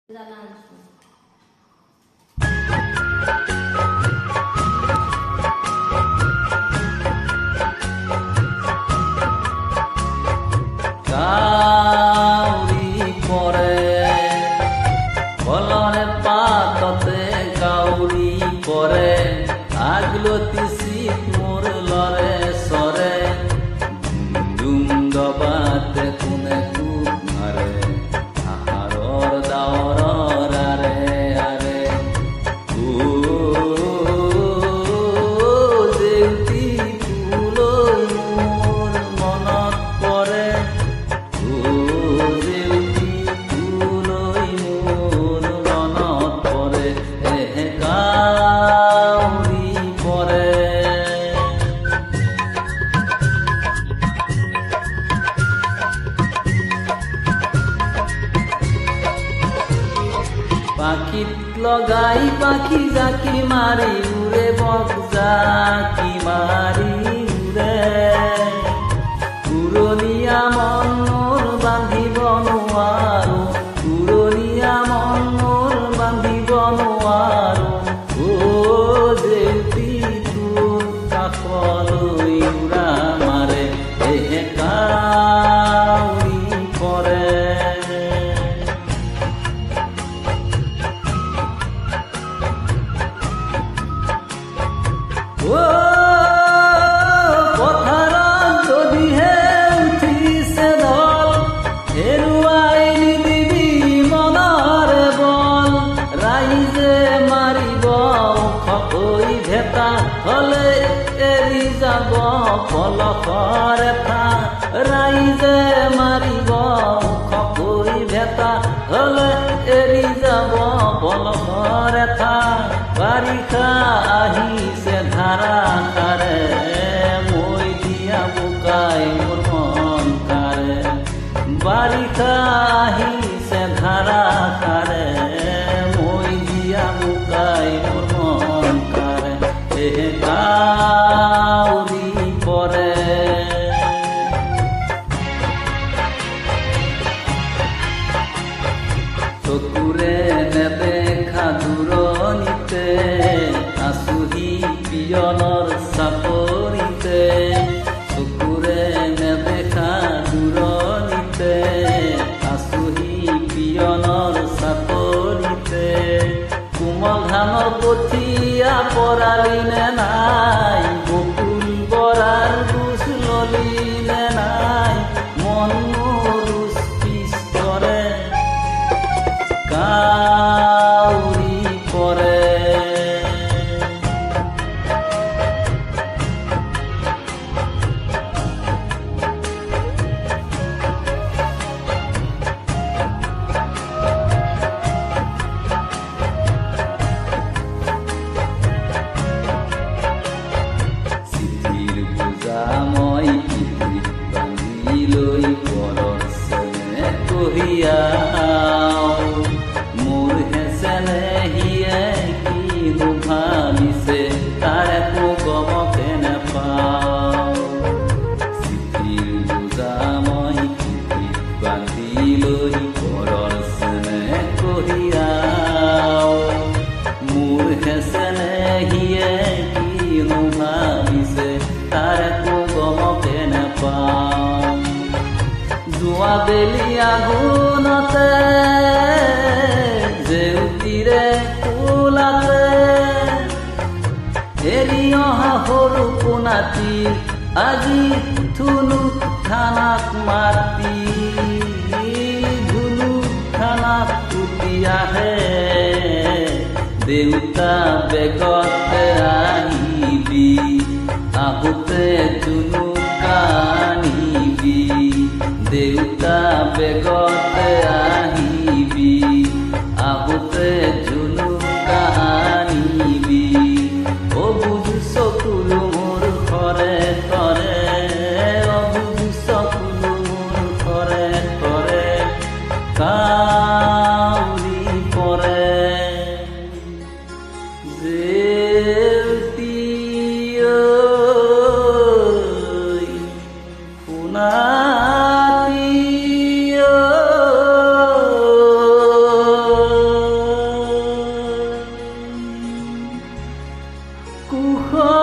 langsung. কাউরি পরে কলরে পাততে কাউরি পরে আগলতি শীত মোর লরে সরে দুম দবাতে কোনে খুব মারে আহারর দাওরর আরে আরে ও দেউতি ফুলই মোর মনত পরে পাখিত লগাই পাখি জাকি মারি উড়ে বক জাকি মারি উড়ে পুরনিয়া মন মোর বান্ধিব নোৱাৰো পুৰনিয়া মন মোৰ বান্ধিব নোৱাৰো ও দেউতি তোৰ কাষলৈ উৰা মাৰে এহে কাউৰী পৰে পথাৰত যদিহে উঠিছে দল হেৰুৱাই নিদিবি মনৰে বল ৰাইজে মাৰিব খকৈ ভেটা হলে এৰি যাব পলকৰ এঠা ৰাইজে মাৰিব খকৈ ভেটা হলে এৰি যাব পলকৰ এঠা বাৰিষা আহিছে ধাৰাসাৰে মই দিয়া বোকাই মোৰ মন কাৰে বাৰিষা আহিছে ধাৰাসাৰে মই দিয়া বোকাই মোৰ মন কাৰে এহে কাউৰী পৰে চকুৰে নেদেখা দূৰণিতে আছোহি পিয়নৰ চাপৰিতে চকুৰে নেদেখা দূৰণিতে আছোহি পিয়নৰ চাপৰিতে কোমল ধানৰ কঠীয়া পৰালি নে নাই বকুল বৰাৰ গোচ ললি নে নাই মন মোৰ পিছ কৰে কাউৰী পৰে চিঠিৰ বোজা মই পিঠিত বান্ধি লৈ পৰৰ চেনে কঢ়িয়াও মোৰ হেচেনে হিয়ে কিনো ভাবিছে তাৰ একো গমকে নেপাওঁ চিঠিৰ বোজা মই পিঠিত বান্ধি লৈ পৰৰ চেনে কঢ়িয়াও মোৰ হেচেনে হিয়ে কিনো ভাবিছে তাৰ একো গমকে নেপাওঁ যোৱা বেলি আঘোণতে জেউতিৰে কোলাতে এৰি অহা সৰু পোনাটি আজি ধুনু থানাক মাতি ধুনু থানাক উটি আহে দেউতা বেগতে আহিবি আহোঁতে ধুনু কানিবি দেউতা বেগতে আহিবি আহোঁতে ঝুনুকা আনিবি অ বুজু চকুলো মোৰ ঘৰে তৰে অ বুজু চকুলো মোৰ ঘৰে তৰে কাউৰী পৰে দেউতি ঐ সোণালী ঐ সুখ